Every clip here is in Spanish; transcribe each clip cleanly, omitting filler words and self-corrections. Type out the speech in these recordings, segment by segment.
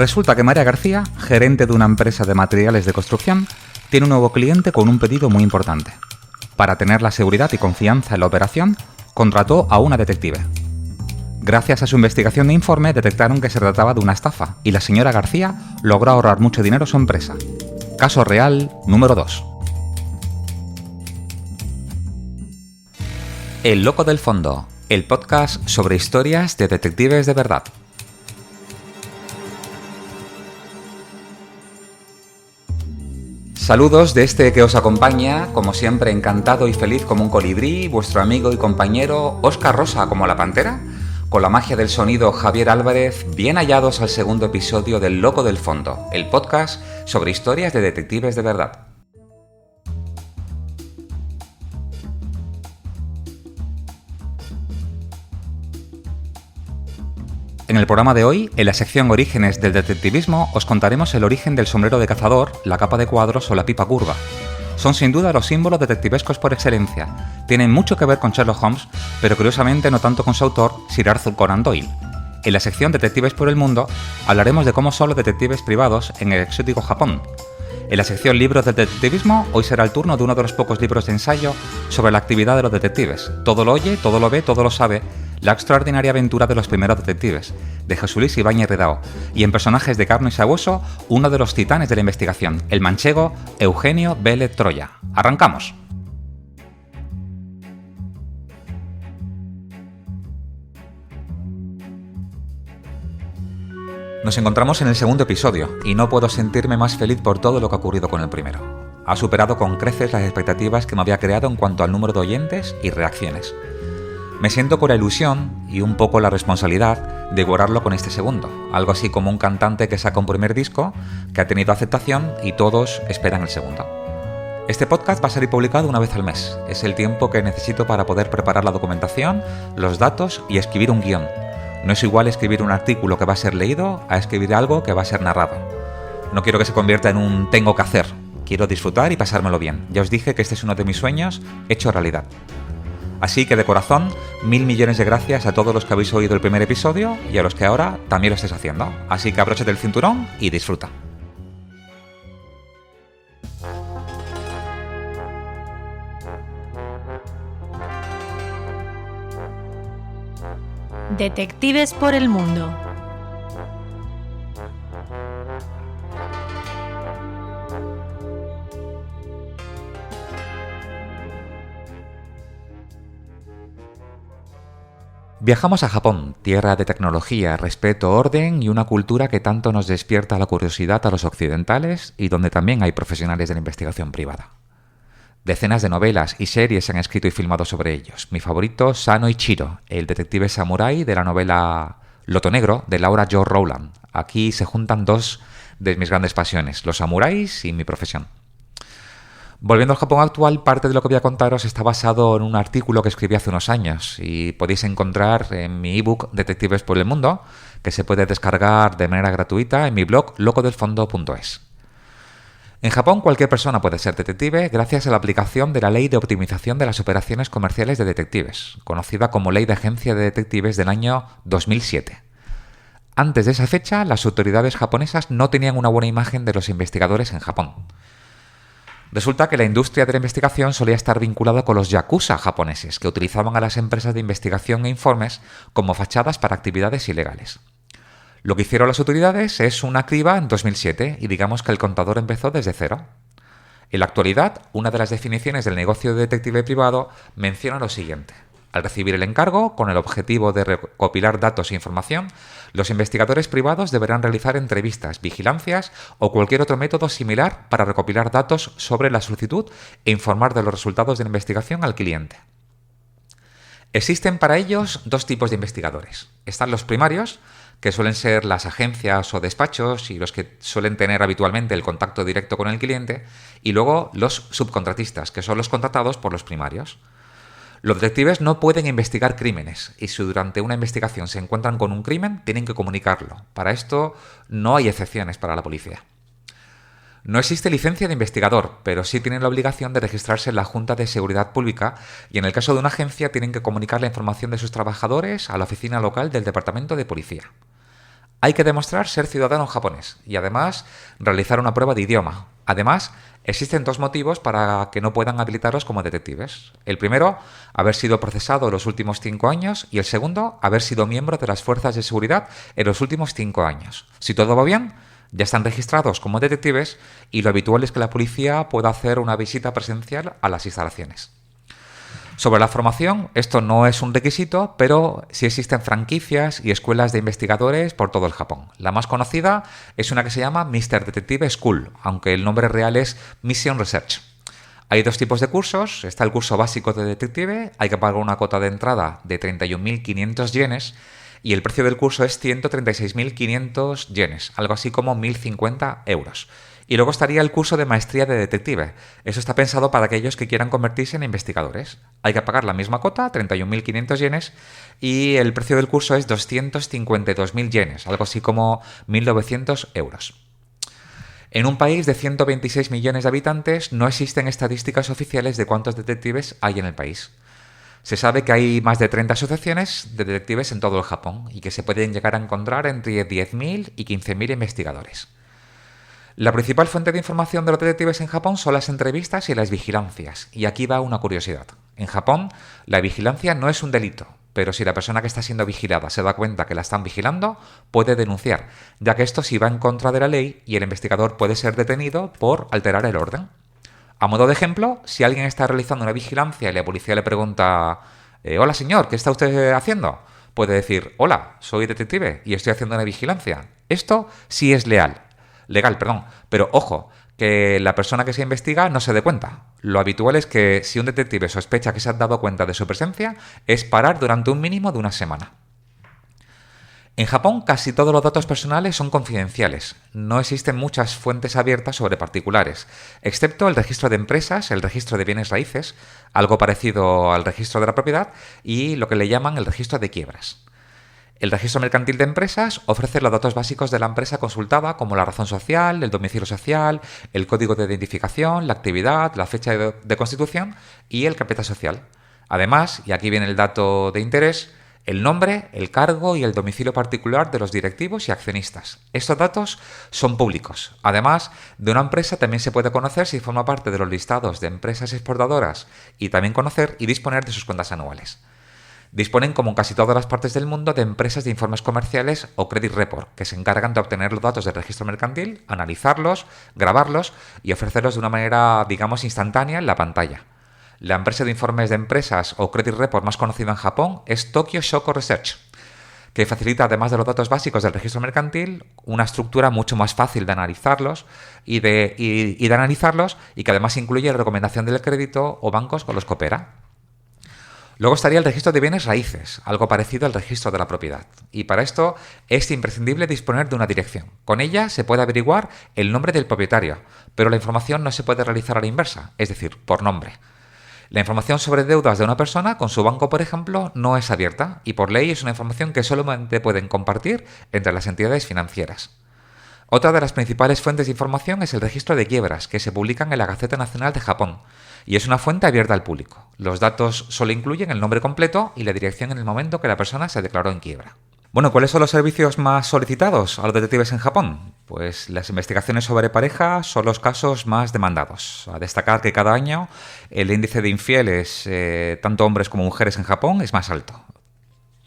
Resulta que María García, gerente de una empresa de materiales de construcción, tiene un nuevo cliente con un pedido muy importante. Para tener la seguridad y confianza en la operación, contrató a una detective. Gracias a su investigación de informe, detectaron que se trataba de una estafa y la señora García logró ahorrar mucho dinero a su empresa. Caso real número 2. El Loco del Fondo, el podcast sobre historias de detectives de verdad. Saludos de este que os acompaña, como siempre encantado y feliz como un colibrí, vuestro amigo y compañero Óscar Rosa como la pantera, con la magia del sonido Javier Álvarez, bien hallados al segundo episodio del Loco del Fondo, el podcast sobre historias de detectives de verdad. En el programa de hoy, en la sección Orígenes del detectivismo, os contaremos el origen del sombrero de cazador, la capa de cuadros o la pipa curva. Son sin duda los símbolos detectivescos por excelencia. Tienen mucho que ver con Sherlock Holmes, pero curiosamente no tanto con su autor, Sir Arthur Conan Doyle. En la sección Detectives por el Mundo, hablaremos de cómo son los detectives privados en el exótico Japón. En la sección Libros del detectivismo, hoy será el turno de uno de los pocos libros de ensayo sobre la actividad de los detectives. Todo lo oye, todo lo ve, todo lo sabe. La extraordinaria aventura de los primeros detectives, de Jesús Luis Ibáñez Redao, y en personajes de carne y sabueso, uno de los titanes de la investigación, el manchego Eugenio Vélez Troya. ¡Arrancamos! Nos encontramos en el segundo episodio, y no puedo sentirme más feliz por todo lo que ha ocurrido con el primero. Ha superado con creces las expectativas que me había creado en cuanto al número de oyentes y reacciones. Me siento con la ilusión y un poco la responsabilidad de igualarlo con este segundo, algo así como un cantante que saca un primer disco, que ha tenido aceptación y todos esperan el segundo. Este podcast va a salir publicado una vez al mes. Es el tiempo que necesito para poder preparar la documentación, los datos y escribir un guión. No es igual escribir un artículo que va a ser leído a escribir algo que va a ser narrado. No quiero que se convierta en un tengo que hacer. Quiero disfrutar y pasármelo bien. Ya os dije que este es uno de mis sueños hecho realidad. Así que de corazón, 1000 millones de gracias a todos los que habéis oído el primer episodio y a los que ahora también lo estáis haciendo. Así que abróchate el cinturón y disfruta. Detectives por el mundo. Viajamos a Japón, tierra de tecnología, respeto, orden y una cultura que tanto nos despierta la curiosidad a los occidentales y donde también hay profesionales de la investigación privada. Decenas de novelas y series se han escrito y filmado sobre ellos. Mi favorito, Sano Ichiro, el detective samurái de la novela Loto Negro de Laura Jo Rowland. Aquí se juntan dos de mis grandes pasiones, los samuráis y mi profesión. Volviendo al Japón actual, parte de lo que voy a contaros está basado en un artículo que escribí hace unos años y podéis encontrar en mi ebook Detectives por el Mundo, que se puede descargar de manera gratuita en mi blog locodelfondo.es. En Japón cualquier persona puede ser detective gracias a la aplicación de la Ley de Optimización de las Operaciones Comerciales de Detectives, conocida como Ley de Agencia de Detectives del año 2007. Antes de esa fecha, las autoridades japonesas no tenían una buena imagen de los investigadores en Japón. Resulta que la industria de la investigación solía estar vinculada con los yakuza japoneses, que utilizaban a las empresas de investigación e informes como fachadas para actividades ilegales. Lo que hicieron las autoridades es una criba en 2007 y digamos que el contador empezó desde cero. En la actualidad, una de las definiciones del negocio de detective privado menciona lo siguiente. Al recibir el encargo, con el objetivo de recopilar datos e información, los investigadores privados deberán realizar entrevistas, vigilancias o cualquier otro método similar para recopilar datos sobre la solicitud e informar de los resultados de la investigación al cliente. Existen para ellos dos tipos de investigadores. Están los primarios, que suelen ser las agencias o despachos y los que suelen tener habitualmente el contacto directo con el cliente, y luego los subcontratistas, que son los contratados por los primarios. Los detectives no pueden investigar crímenes y si durante una investigación se encuentran con un crimen, tienen que comunicarlo. Para esto no hay excepciones para la policía. No existe licencia de investigador, pero sí tienen la obligación de registrarse en la Junta de Seguridad Pública y en el caso de una agencia tienen que comunicar la información de sus trabajadores a la oficina local del Departamento de Policía. Hay que demostrar ser ciudadano japonés y además realizar una prueba de idioma. Además, existen 2 motivos para que no puedan habilitaros como detectives. El primero, haber sido procesado en los últimos 5 años y el segundo, haber sido miembro de las fuerzas de seguridad en los últimos 5 años. Si todo va bien, ya están registrados como detectives y lo habitual es que la policía pueda hacer una visita presencial a las instalaciones. Sobre la formación, esto no es un requisito, pero sí existen franquicias y escuelas de investigadores por todo el Japón. La más conocida es una que se llama Mr. Detective School, aunque el nombre real es Mission Research. Hay 2 tipos de cursos. Está el curso básico de detective, hay que pagar una cuota de entrada de 31.500 yenes y el precio del curso es 136.500 yenes, algo así como 1.050 euros. Y luego estaría el curso de maestría de detective. Eso está pensado para aquellos que quieran convertirse en investigadores. Hay que pagar la misma cuota, 31.500 yenes, y el precio del curso es 252.000 yenes, algo así como 1.900 euros. En un país de 126 millones de habitantes no existen estadísticas oficiales de cuántos detectives hay en el país. Se sabe que hay más de 30 asociaciones de detectives en todo el Japón y que se pueden llegar a encontrar entre 10.000 y 15.000 investigadores. La principal fuente de información de los detectives en Japón son las entrevistas y las vigilancias. Y aquí va una curiosidad. En Japón, la vigilancia no es un delito, pero si la persona que está siendo vigilada se da cuenta que la están vigilando, puede denunciar, ya que esto sí va en contra de la ley y el investigador puede ser detenido por alterar el orden. A modo de ejemplo, si alguien está realizando una vigilancia y la policía le pregunta «Hola señor, ¿qué está usted haciendo?», puede decir «Hola, soy detective y estoy haciendo una vigilancia». Esto sí es legal, pero ojo, que la persona que se investiga no se dé cuenta. Lo habitual es que si un detective sospecha que se ha dado cuenta de su presencia, es parar durante un mínimo de una semana. En Japón casi todos los datos personales son confidenciales. No existen muchas fuentes abiertas sobre particulares, excepto el registro de empresas, el registro de bienes raíces, algo parecido al registro de la propiedad, y lo que le llaman el registro de quiebras. El registro mercantil de empresas ofrece los datos básicos de la empresa consultada, como la razón social, el domicilio social, el código de identificación, la actividad, la fecha de constitución y el capital social. Además, y aquí viene el dato de interés, el nombre, el cargo y el domicilio particular de los directivos y accionistas. Estos datos son públicos. Además, de una empresa también se puede conocer si forma parte de los listados de empresas exportadoras y también conocer y disponer de sus cuentas anuales. Disponen, como en casi todas las partes del mundo, de empresas de informes comerciales o credit report, que se encargan de obtener los datos del registro mercantil, analizarlos, grabarlos y ofrecerlos de una manera, digamos, instantánea en la pantalla. La empresa de informes de empresas o credit report más conocida en Japón es Tokyo Shoko Research, que facilita, además de los datos básicos del registro mercantil, una estructura mucho más fácil de analizarlos y que además incluye la recomendación del crédito o bancos con los que opera. Luego estaría el registro de bienes raíces, algo parecido al registro de la propiedad. Y para esto es imprescindible disponer de una dirección. Con ella se puede averiguar el nombre del propietario, pero la información no se puede realizar a la inversa, es decir, por nombre. La información sobre deudas de una persona con su banco, por ejemplo, no es abierta y por ley es una información que solamente pueden compartir entre las entidades financieras. Otra de las principales fuentes de información es el registro de quiebras, que se publican en la Gaceta Nacional de Japón, y es una fuente abierta al público. Los datos solo incluyen el nombre completo y la dirección en el momento que la persona se declaró en quiebra. Bueno, ¿cuáles son los servicios más solicitados a los detectives en Japón? Pues las investigaciones sobre pareja son los casos más demandados. A destacar que cada año el índice de infieles, tanto hombres como mujeres en Japón, es más alto.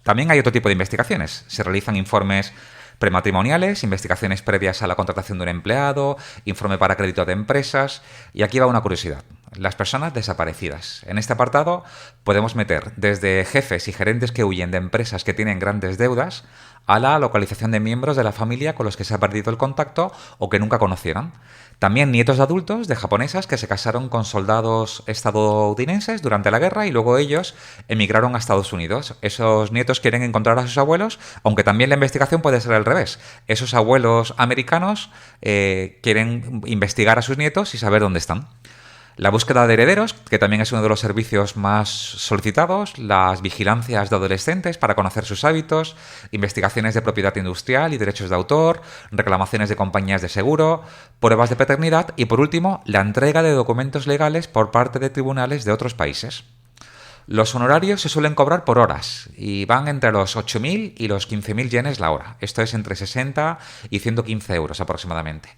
También hay otro tipo de investigaciones. Se realizan informes prematrimoniales, investigaciones previas a la contratación de un empleado, informe para crédito de empresas. Y aquí va una curiosidad. Las personas desaparecidas. En este apartado podemos meter desde jefes y gerentes que huyen de empresas que tienen grandes deudas a la localización de miembros de la familia con los que se ha perdido el contacto o que nunca conocieron. También nietos de adultos de japonesas que se casaron con soldados estadounidenses durante la guerra y luego ellos emigraron a Estados Unidos. Esos nietos quieren encontrar a sus abuelos, aunque también la investigación puede ser al revés. Esos abuelos americanos quieren investigar a sus nietos y saber dónde están. La búsqueda de herederos, que también es uno de los servicios más solicitados, las vigilancias de adolescentes para conocer sus hábitos, investigaciones de propiedad industrial y derechos de autor, reclamaciones de compañías de seguro, pruebas de paternidad y, por último, la entrega de documentos legales por parte de tribunales de otros países. Los honorarios se suelen cobrar por horas y van entre los 8.000 y los 15.000 yenes la hora. Esto es entre 60 y 115 euros aproximadamente.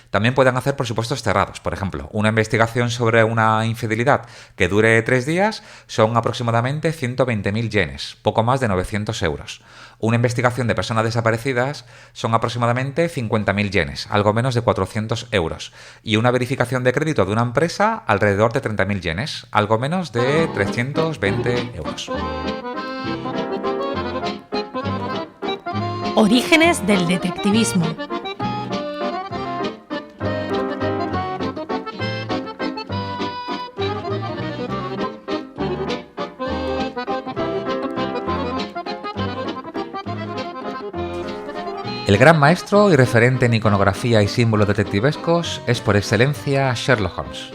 También pueden hacer presupuestos cerrados. Por ejemplo, una investigación sobre una infidelidad que dure 3 días son aproximadamente 120.000 yenes, poco más de 900 euros. Una investigación de personas desaparecidas son aproximadamente 50.000 yenes, algo menos de 400 euros. Y una verificación de crédito de una empresa alrededor de 30.000 yenes, algo menos de 320 euros. Orígenes del detectivismo. El gran maestro y referente en iconografía y símbolos detectivescos es por excelencia Sherlock Holmes.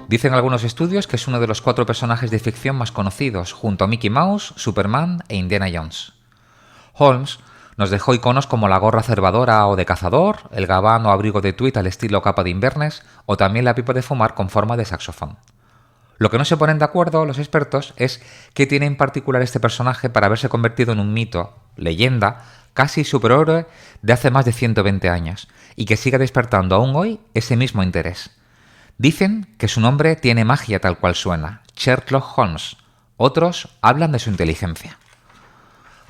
Dicen algunos estudios que es uno de los 4 personajes de ficción más conocidos, junto a Mickey Mouse, Superman e Indiana Jones. Holmes nos dejó iconos como la gorra cervadora o de cazador, el gabán o abrigo de tweed al estilo capa de Inverness o también la pipa de fumar con forma de saxofón. Lo que no se ponen de acuerdo los expertos es qué tiene en particular este personaje para haberse convertido en un mito, leyenda, casi superhéroe de hace más de 120 años y que sigue despertando aún hoy ese mismo interés. Dicen que su nombre tiene magia tal cual suena, Sherlock Holmes. Otros hablan de su inteligencia.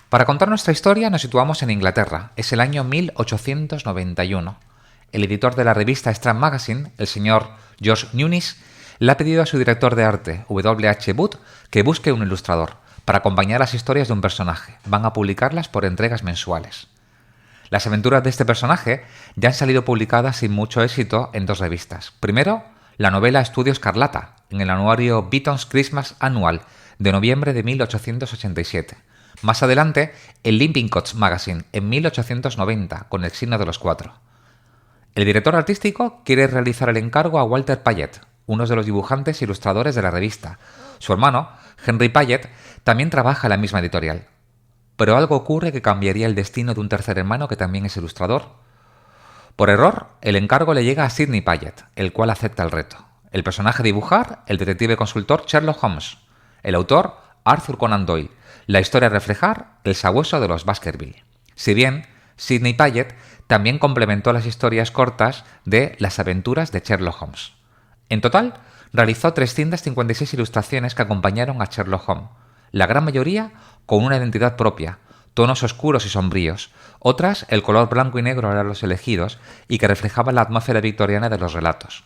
Para contar nuestra historia nos situamos en Inglaterra. Es el año 1891. El editor de la revista Strand Magazine, el señor George Newnes, le ha pedido a su director de arte, W.H. Booth, que busque un ilustrador para acompañar las historias de un personaje. Van a publicarlas por entregas mensuales. Las aventuras de este personaje ya han salido publicadas sin mucho éxito en 2 revistas. Primero, la novela Estudio Escarlata, en el anuario Beaton's Christmas Annual, de noviembre de 1887. Más adelante, el Limpingtons Magazine, en 1890, con el signo de los 4. El director artístico quiere realizar el encargo a Walter Paget, uno de los dibujantes e ilustradores de la revista. Su hermano, Henry Paget, también trabaja en la misma editorial. Pero algo ocurre que cambiaría el destino de un tercer hermano que también es ilustrador. Por error, el encargo le llega a Sidney Paget, el cual acepta el reto. El personaje a dibujar, el detective consultor Sherlock Holmes. El autor, Arthur Conan Doyle. La historia a reflejar, el sabueso de los Baskerville. Si bien, Sidney Paget también complementó las historias cortas de Las aventuras de Sherlock Holmes. En total, realizó 356 ilustraciones que acompañaron a Sherlock Holmes, la gran mayoría con una identidad propia, tonos oscuros y sombríos, otras el color blanco y negro eran los elegidos y que reflejaban la atmósfera victoriana de los relatos.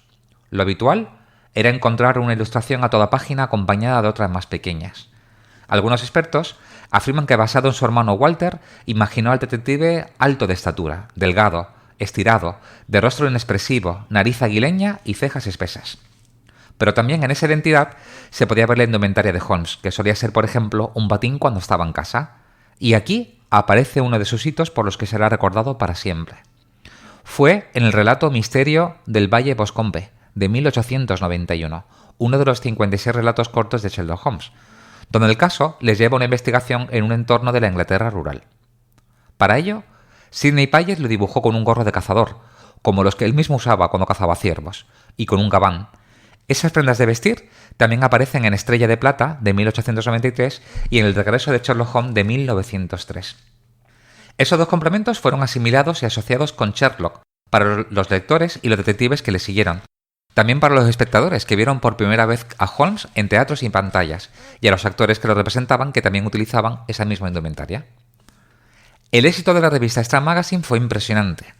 Lo habitual era encontrar una ilustración a toda página acompañada de otras más pequeñas. Algunos expertos afirman que basado en su hermano Walter, imaginó al detective alto de estatura, delgado, estirado, de rostro inexpresivo, nariz aguileña y cejas espesas. Pero también en esa identidad se podía ver la indumentaria de Holmes, que solía ser, por ejemplo, un batín cuando estaba en casa. Y aquí aparece uno de sus hitos por los que será recordado para siempre. Fue en el relato Misterio del Valle Boscombe, de 1891, uno de los 56 relatos cortos de Sherlock Holmes, donde el caso les lleva a una investigación en un entorno de la Inglaterra rural. Para ello, Sidney Paget lo dibujó con un gorro de cazador, como los que él mismo usaba cuando cazaba ciervos, y con un gabán. Esas prendas de vestir también aparecen en Estrella de Plata, de 1893, y en El regreso de Sherlock Holmes, de 1903. Esos 2 complementos fueron asimilados y asociados con Sherlock para los lectores y los detectives que le siguieron. También para los espectadores que vieron por primera vez a Holmes en teatros y pantallas, y a los actores que lo representaban que también utilizaban esa misma indumentaria. El éxito de la revista Strand Magazine fue impresionante.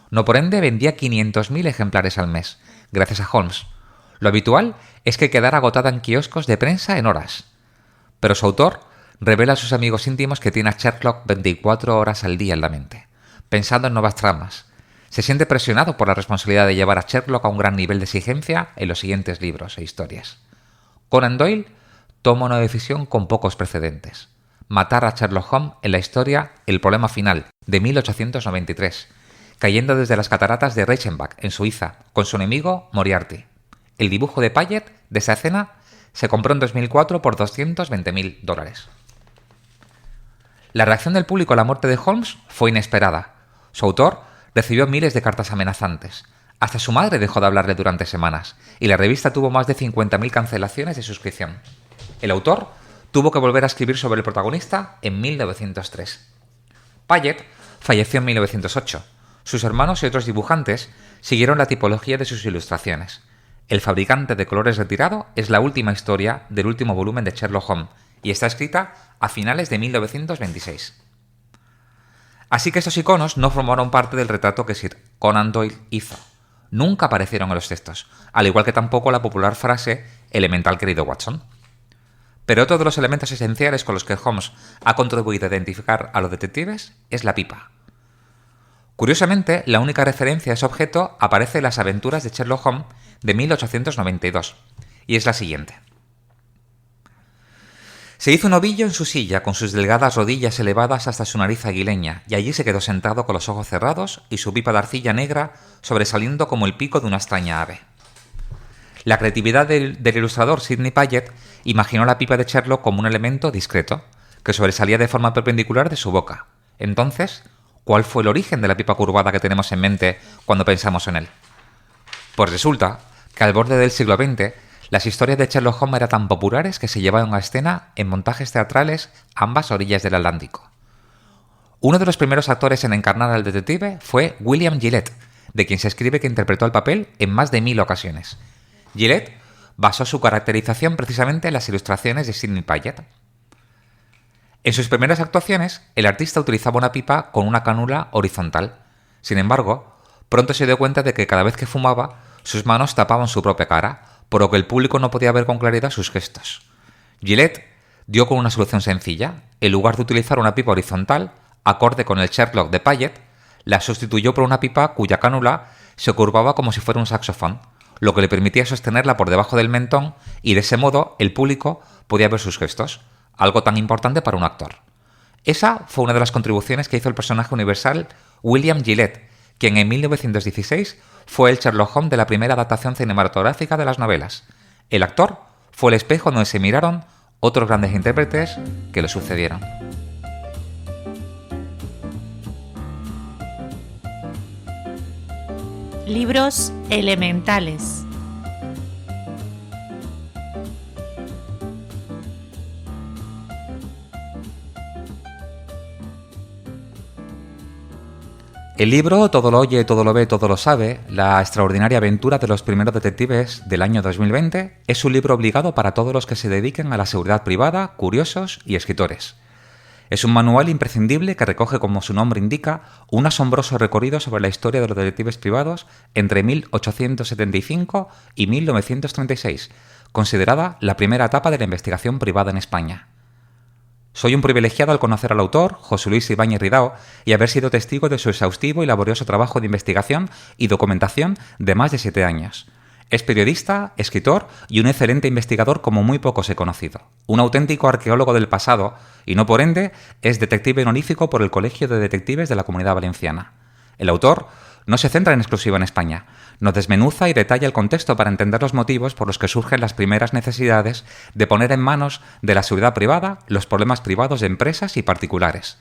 No por ende vendía 500.000 ejemplares al mes, gracias a Holmes. Lo habitual es que quedara agotada en kioscos de prensa en horas. Pero su autor revela a sus amigos íntimos que tiene a Sherlock 24 horas al día en la mente, pensando en nuevas tramas. Se siente presionado por la responsabilidad de llevar a Sherlock a un gran nivel de exigencia en los siguientes libros e historias. Conan Doyle toma una decisión con pocos precedentes: matar a Sherlock Holmes en la historia El problema final, de 1893, cayendo desde las cataratas de Reichenbach, en Suiza, con su enemigo Moriarty. El dibujo de Paget de esa escena se compró en 2004 por $220.000. La reacción del público a la muerte de Holmes fue inesperada. Su autor recibió miles de cartas amenazantes. Hasta su madre dejó de hablarle durante semanas, y la revista tuvo más de 50.000 cancelaciones de suscripción. El autor tuvo que volver a escribir sobre el protagonista en 1903. Payet falleció en 1908. Sus hermanos y otros dibujantes siguieron la tipología de sus ilustraciones. El fabricante de colores retirado es la última historia del último volumen de Sherlock Holmes y está escrita a finales de 1926. Así que estos iconos no formaron parte del retrato que Sir Conan Doyle hizo. Nunca aparecieron en los textos, al igual que tampoco la popular frase «elemental querido Watson». Pero otro de los elementos esenciales con los que Holmes ha contribuido a identificar a los detectives es la pipa. Curiosamente, la única referencia a ese objeto aparece en las aventuras de Sherlock Holmes de 1892, y es la siguiente. Se hizo un ovillo en su silla con sus delgadas rodillas elevadas hasta su nariz aguileña, y allí se quedó sentado con los ojos cerrados y su pipa de arcilla negra sobresaliendo como el pico de una extraña ave. La creatividad del ilustrador Sidney Paget imaginó la pipa de Sherlock como un elemento discreto, que sobresalía de forma perpendicular de su boca. Entonces, ¿cuál fue el origen de la pipa curvada que tenemos en mente cuando pensamos en él? Pues resulta que al borde del siglo XX, las historias de Sherlock Holmes eran tan populares que se llevaron a escena en montajes teatrales a ambas orillas del Atlántico. Uno de los primeros actores en encarnar al detective fue William Gillette, de quien se escribe que interpretó el papel en más de 1000 ocasiones. Gillette basó su caracterización precisamente en las ilustraciones de Sidney Paget. En sus primeras actuaciones, el artista utilizaba una pipa con una cánula horizontal. Sin embargo, pronto se dio cuenta de que cada vez que fumaba, sus manos tapaban su propia cara, por lo que el público no podía ver con claridad sus gestos. Gillette dio con una solución sencilla. En lugar de utilizar una pipa horizontal, acorde con el Sherlock de Paget, la sustituyó por una pipa cuya cánula se curvaba como si fuera un saxofón, lo que le permitía sostenerla por debajo del mentón y de ese modo el público podía ver sus gestos, algo tan importante para un actor. Esa fue una de las contribuciones que hizo el personaje universal William Gillette, quien en 1916 fue el Sherlock Holmes de la primera adaptación cinematográfica de las novelas. El actor fue el espejo donde se miraron otros grandes intérpretes que le sucedieron. Libros elementales. El libro Todo lo oye, todo lo ve, todo lo sabe, la extraordinaria aventura de los primeros detectives del año 2020, es un libro obligado para todos los que se dediquen a la seguridad privada, curiosos y escritores. Es un manual imprescindible que recoge, como su nombre indica, un asombroso recorrido sobre la historia de los detectives privados entre 1875 y 1936, considerada la primera etapa de la investigación privada en España. Soy un privilegiado al conocer al autor, José Luis Ibáñez Ridao, y haber sido testigo de su exhaustivo y laborioso trabajo de investigación y documentación de más de 7 años. Es periodista, escritor y un excelente investigador como muy pocos he conocido. Un auténtico arqueólogo del pasado y no por ende es detective honorífico por el Colegio de Detectives de la Comunidad Valenciana. El autor no se centra en exclusiva en España, nos desmenuza y detalla el contexto para entender los motivos por los que surgen las primeras necesidades de poner en manos de la seguridad privada los problemas privados de empresas y particulares.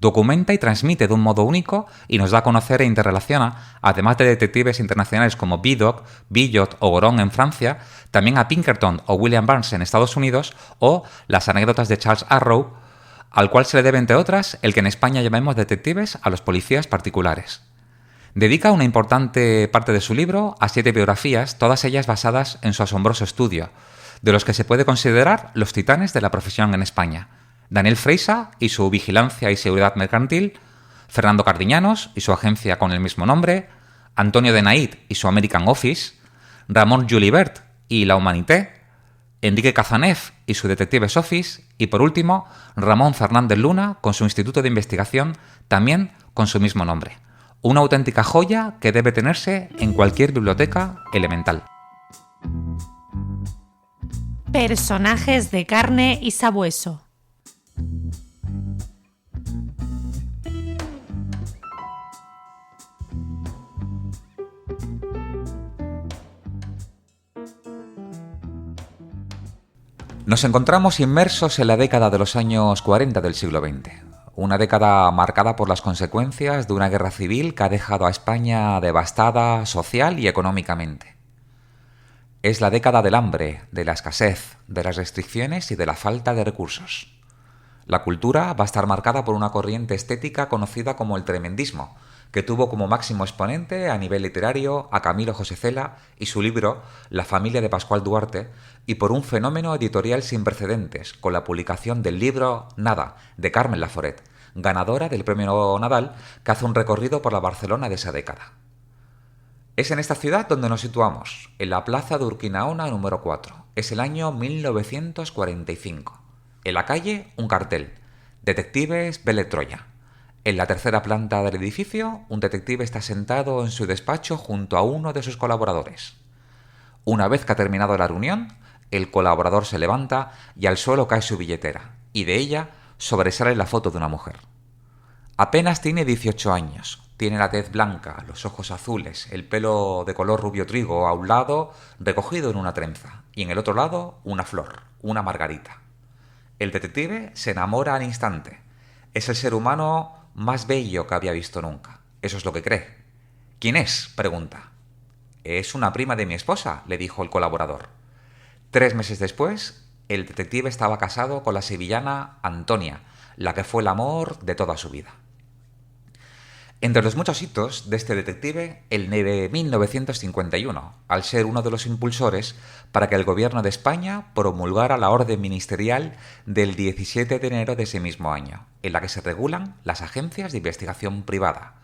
Documenta y transmite de un modo único y nos da a conocer e interrelaciona, además de detectives internacionales como Vidocq, Billot o Goron en Francia, también a Pinkerton o William Burns en Estados Unidos o las anécdotas de Charles Arrow, al cual se le debe, entre otras, el que en España llamemos detectives a los policías particulares. Dedica una importante parte de su libro a 7 biografías, todas ellas basadas en su asombroso estudio, de los que se puede considerar los titanes de la profesión en España. Daniel Freisa y su Vigilancia y Seguridad Mercantil, Fernando Cardiñanos y su agencia con el mismo nombre, Antonio de Naid y su American Office, Ramón Julibert y La Humanité, Enrique Cazanev y su Detectives Office y, por último, Ramón Fernández Luna con su Instituto de Investigación, también con su mismo nombre. Una auténtica joya que debe tenerse en cualquier biblioteca elemental. Personajes de carne y sabueso. Nos encontramos inmersos en la década de los años 40 del siglo XX. Una década marcada por las consecuencias de una guerra civil que ha dejado a España devastada social y económicamente. Es la década del hambre, de la escasez, de las restricciones y de la falta de recursos. La cultura va a estar marcada por una corriente estética conocida como el tremendismo, que tuvo como máximo exponente a nivel literario a Camilo José Cela y su libro La familia de Pascual Duarte, y por un fenómeno editorial sin precedentes, con la publicación del libro Nada, de Carmen Laforet, ganadora del premio Nadal, que hace un recorrido por la Barcelona de esa década. Es en esta ciudad donde nos situamos, en la plaza de Urquinaona número 4. Es el año 1945. En la calle, un cartel. Detectives Vélez Troya. En la tercera planta del edificio, un detective está sentado en su despacho junto a uno de sus colaboradores. Una vez que ha terminado la reunión, el colaborador se levanta y al suelo cae su billetera, y de ella sobresale la foto de una mujer. Apenas tiene 18 años. Tiene la tez blanca, los ojos azules, el pelo de color rubio trigo a un lado recogido en una trenza y en el otro lado una flor, una margarita. El detective se enamora al instante. Es el ser humano más bello que había visto nunca. Eso es lo que cree. ¿Quién es?, pregunta. Es una prima de mi esposa, le dijo el colaborador. 3 meses después, el detective estaba casado con la sevillana Antonia, la que fue el amor de toda su vida. Entre los muchos hitos de este detective, el de 1951, al ser uno de los impulsores para que el gobierno de España promulgara la orden ministerial del 17 de enero de ese mismo año, en la que se regulan las agencias de investigación privada.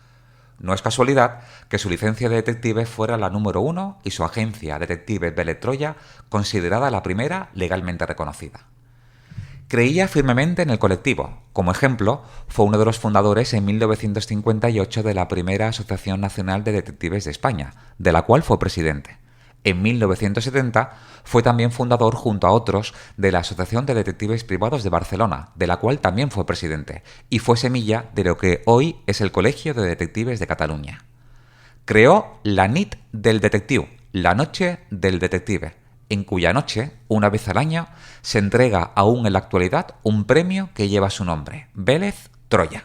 No es casualidad que su licencia de detective fuera la número 1 y su agencia Detectives Vélez Troya considerada la primera legalmente reconocida. Creía firmemente en el colectivo. Como ejemplo, fue uno de los fundadores en 1958 de la primera Asociación Nacional de Detectives de España, de la cual fue presidente. En 1970 fue también fundador junto a otros de la Asociación de Detectives Privados de Barcelona, de la cual también fue presidente, y fue semilla de lo que hoy es el Colegio de Detectives de Cataluña. Creó la NIT del Detective, la Noche del Detective, en cuya noche, una vez al año, se entrega aún en la actualidad un premio que lleva su nombre, Vélez Troya.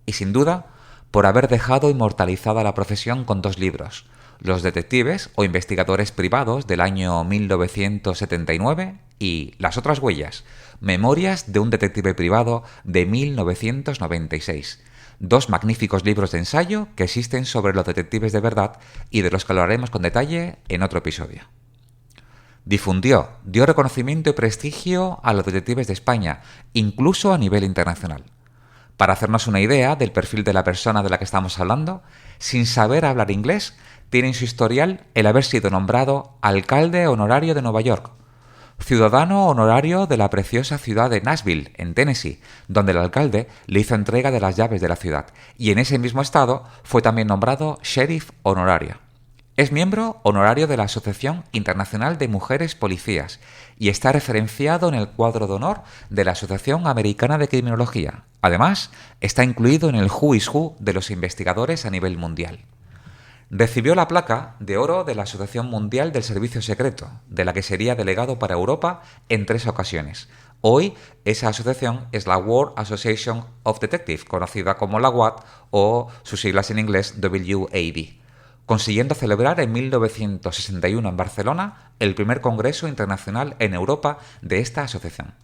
Y sin duda, por haber dejado inmortalizada la profesión con 2 libros, Los detectives o investigadores privados del año 1979 y Las otras huellas, Memorias de un detective privado de 1996. 2 magníficos libros de ensayo que existen sobre los detectives de verdad y de los que hablaremos con detalle en otro episodio. Dio reconocimiento y prestigio a los detectives de España, incluso a nivel internacional. Para hacernos una idea del perfil de la persona de la que estamos hablando, sin saber hablar inglés, tiene en su historial el haber sido nombrado alcalde honorario de Nueva York, ciudadano honorario de la preciosa ciudad de Nashville, en Tennessee, donde el alcalde le hizo entrega de las llaves de la ciudad, y en ese mismo estado fue también nombrado sheriff honorario. Es miembro honorario de la Asociación Internacional de Mujeres Policías y está referenciado en el cuadro de honor de la Asociación Americana de Criminología. Además, está incluido en el Who is Who de los investigadores a nivel mundial. Recibió la placa de oro de la Asociación Mundial del Servicio Secreto, de la que sería delegado para Europa en 3 ocasiones. Hoy, esa asociación es la World Association of Detectives, conocida como la WAD o sus siglas en inglés WAD, consiguiendo celebrar en 1961 en Barcelona el primer Congreso Internacional en Europa de esta asociación.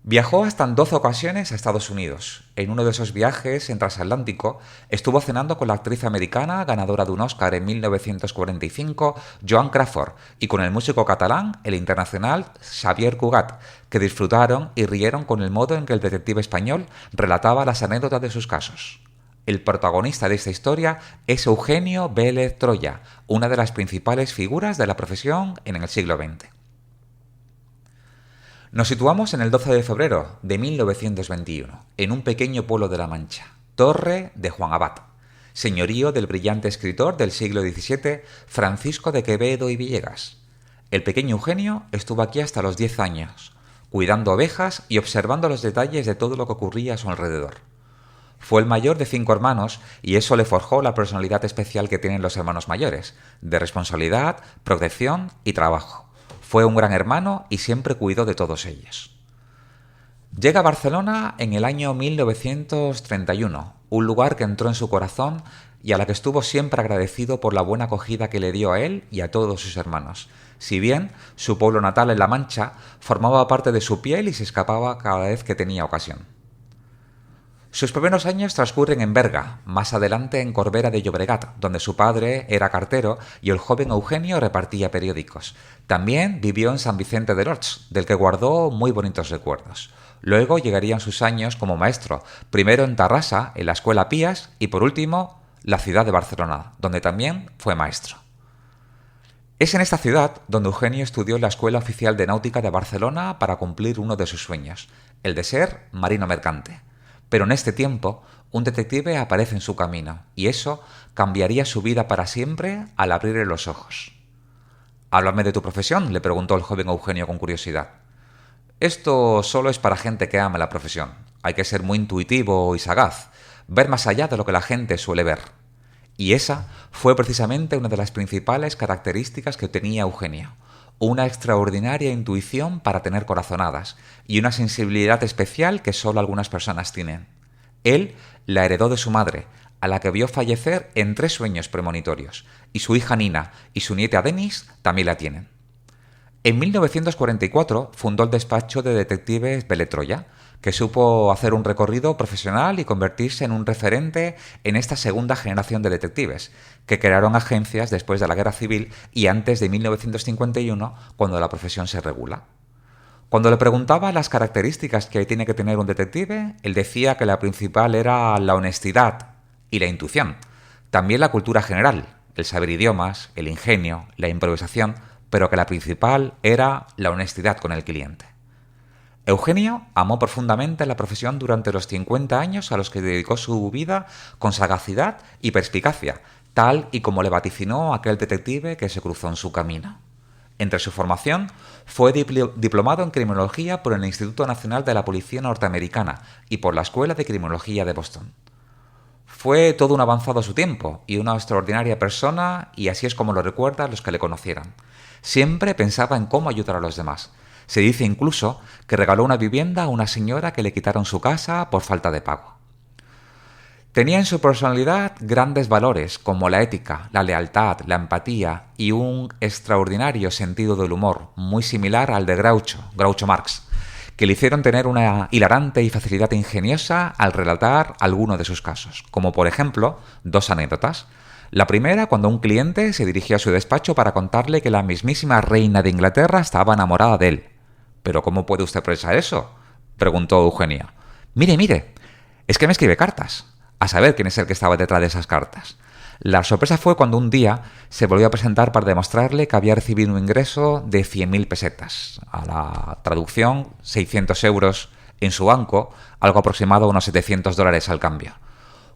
Viajó hasta en 12 ocasiones a Estados Unidos. En uno de esos viajes en transatlántico estuvo cenando con la actriz americana ganadora de un Oscar en 1945, Joan Crawford, y con el músico catalán, el internacional Xavier Cugat, que disfrutaron y rieron con el modo en que el detective español relataba las anécdotas de sus casos. El protagonista de esta historia es Eugenio Vélez Troya, una de las principales figuras de la profesión en el siglo XX. Nos situamos en el 12 de febrero de 1921, en un pequeño pueblo de La Mancha, Torre de Juan Abad, señorío del brillante escritor del siglo XVII, Francisco de Quevedo y Villegas. El pequeño Eugenio estuvo aquí hasta los 10 años, cuidando ovejas y observando los detalles de todo lo que ocurría a su alrededor. Fue el mayor de 5 hermanos y eso le forjó la personalidad especial que tienen los hermanos mayores, de responsabilidad, protección y trabajo. Fue un gran hermano y siempre cuidó de todos ellos. Llega a Barcelona en el año 1931, un lugar que entró en su corazón y a la que estuvo siempre agradecido por la buena acogida que le dio a él y a todos sus hermanos. Si bien su pueblo natal en La Mancha formaba parte de su piel y se escapaba cada vez que tenía ocasión. Sus primeros años transcurren en Berga, más adelante en Corbera de Llobregat, donde su padre era cartero y el joven Eugenio repartía periódicos. También vivió en San Vicente de Lorch, del que guardó muy bonitos recuerdos. Luego llegarían sus años como maestro, primero en Tarrasa, en la Escuela Pías, y por último, la ciudad de Barcelona, donde también fue maestro. Es en esta ciudad donde Eugenio estudió en la Escuela Oficial de Náutica de Barcelona para cumplir uno de sus sueños, el de ser marino mercante. Pero en este tiempo, un detective aparece en su camino, y eso cambiaría su vida para siempre al abrirle los ojos. «Háblame de tu profesión», le preguntó el joven Eugenio con curiosidad. «Esto solo es para gente que ama la profesión. Hay que ser muy intuitivo y sagaz, ver más allá de lo que la gente suele ver». Y esa fue precisamente una de las principales características que tenía Eugenio, una extraordinaria intuición para tener corazonadas y una sensibilidad especial que solo algunas personas tienen. Él la heredó de su madre, a la que vio fallecer en 3 sueños premonitorios, y su hija Nina y su nieta Denis también la tienen. En 1944 fundó el despacho de detectives Beletroya, que supo hacer un recorrido profesional y convertirse en un referente en esta segunda generación de detectives, que crearon agencias después de la Guerra Civil y antes de 1951, cuando la profesión se regula. Cuando le preguntaba las características que tiene que tener un detective, él decía que la principal era la honestidad y la intuición, también la cultura general, el saber idiomas, el ingenio, la improvisación, pero que la principal era la honestidad con el cliente. Eugenio amó profundamente la profesión durante los 50 años a los que dedicó su vida con sagacidad y perspicacia, tal y como le vaticinó aquel detective que se cruzó en su camino. Entre su formación, fue diplomado en criminología por el Instituto Nacional de la Policía Norteamericana y por la Escuela de Criminología de Boston. Fue todo un avanzado a su tiempo y una extraordinaria persona, y así es como lo recuerdan los que le conocieran. Siempre pensaba en cómo ayudar a los demás. Se dice incluso que regaló una vivienda a una señora que le quitaron su casa por falta de pago. Tenía en su personalidad grandes valores como la ética, la lealtad, la empatía y un extraordinario sentido del humor, muy similar al de Groucho Marx, que le hicieron tener una hilarante y facilidad ingeniosa al relatar alguno de sus casos, como por ejemplo 2 anécdotas. La primera, cuando un cliente se dirigió a su despacho para contarle que la mismísima reina de Inglaterra estaba enamorada de él. «¿Pero cómo puede usted pensar eso?», preguntó Eugenio. Mire, es que me escribe cartas. A saber quién es el que estaba detrás de esas cartas». La sorpresa fue cuando un día se volvió a presentar para demostrarle que había recibido un ingreso de 100.000 pesetas, a la traducción 600 euros en su banco, algo aproximado a unos $700 al cambio.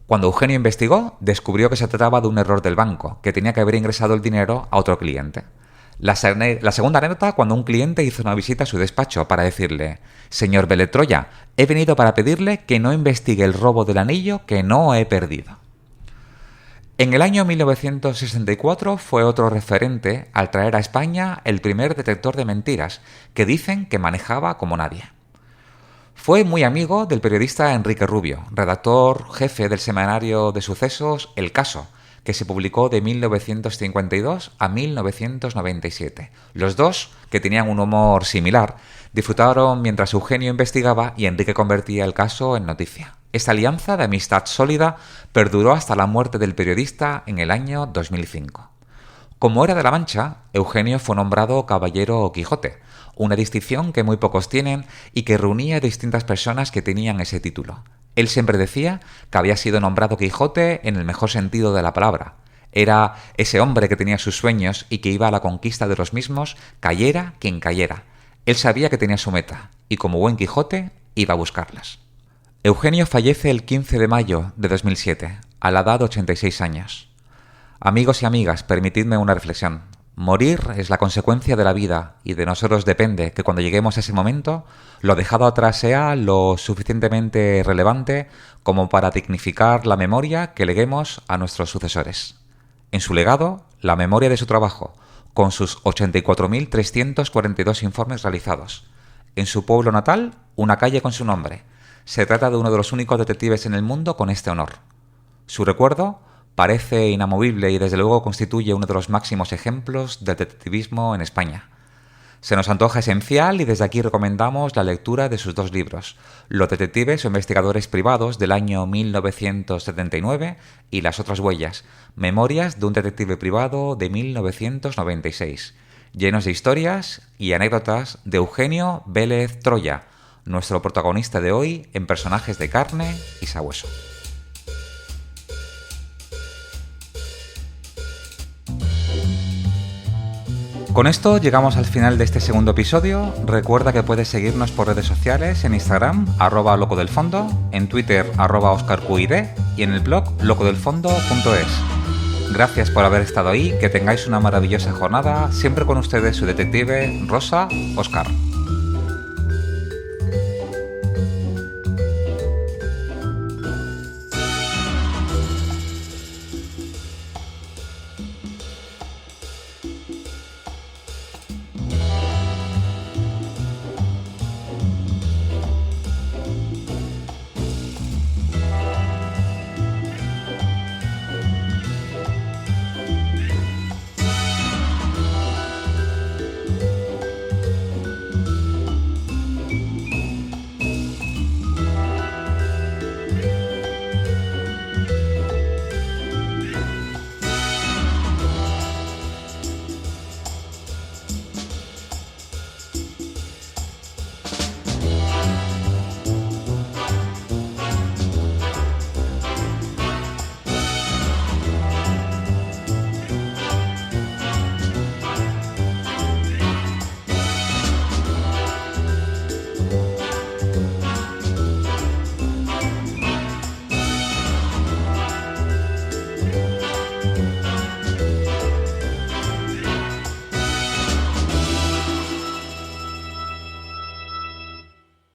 Cuando Eugenio investigó, descubrió que se trataba de un error del banco, que tenía que haber ingresado el dinero a otro cliente. La segunda anécdota, cuando un cliente hizo una visita a su despacho para decirle: «Señor Beletroya, he venido para pedirle que no investigue el robo del anillo que no he perdido». En el año 1964 fue otro referente al traer a España el primer detector de mentiras, que dicen que manejaba como nadie. Fue muy amigo del periodista Enrique Rubio, redactor jefe del semanario de sucesos El Caso, que se publicó de 1952 a 1997. Los dos, que tenían un humor similar, disfrutaron mientras Eugenio investigaba y Enrique convertía el caso en noticia. Esta alianza de amistad sólida perduró hasta la muerte del periodista en el año 2005. Como era de La Mancha, Eugenio fue nombrado Caballero Quijote, una distinción que muy pocos tienen y que reunía a distintas personas que tenían ese título. Él siempre decía que había sido nombrado Quijote en el mejor sentido de la palabra. Era ese hombre que tenía sus sueños y que iba a la conquista de los mismos, cayera quien cayera. Él sabía que tenía su meta y, como buen Quijote, iba a buscarlas. Eugenio fallece el 15 de mayo de 2007, a la edad de 86 años. Amigos y amigas, permitidme una reflexión. Morir es la consecuencia de la vida y de nosotros depende que cuando lleguemos a ese momento, lo dejado atrás sea lo suficientemente relevante como para dignificar la memoria que leguemos a nuestros sucesores. En su legado, la memoria de su trabajo, con sus 84.342 informes realizados. En su pueblo natal, una calle con su nombre. Se trata de uno de los únicos detectives en el mundo con este honor. Su recuerdo Parece inamovible y desde luego constituye uno de los máximos ejemplos del detectivismo en España. Se nos antoja esencial y desde aquí recomendamos la lectura de sus 2 libros, Los detectives o investigadores privados del año 1979 y Las otras huellas, Memorias de un detective privado de 1996, llenos de historias y anécdotas de Eugenio Vélez Troya, nuestro protagonista de hoy en Personajes de carne y sabueso. Con esto llegamos al final de este segundo episodio. Recuerda que puedes seguirnos por redes sociales en Instagram, @locodelfondo, en Twitter, @OscarQID y en el blog locodelfondo.es. Gracias por haber estado ahí, que tengáis una maravillosa jornada, siempre con ustedes su detective Rosa Óscar.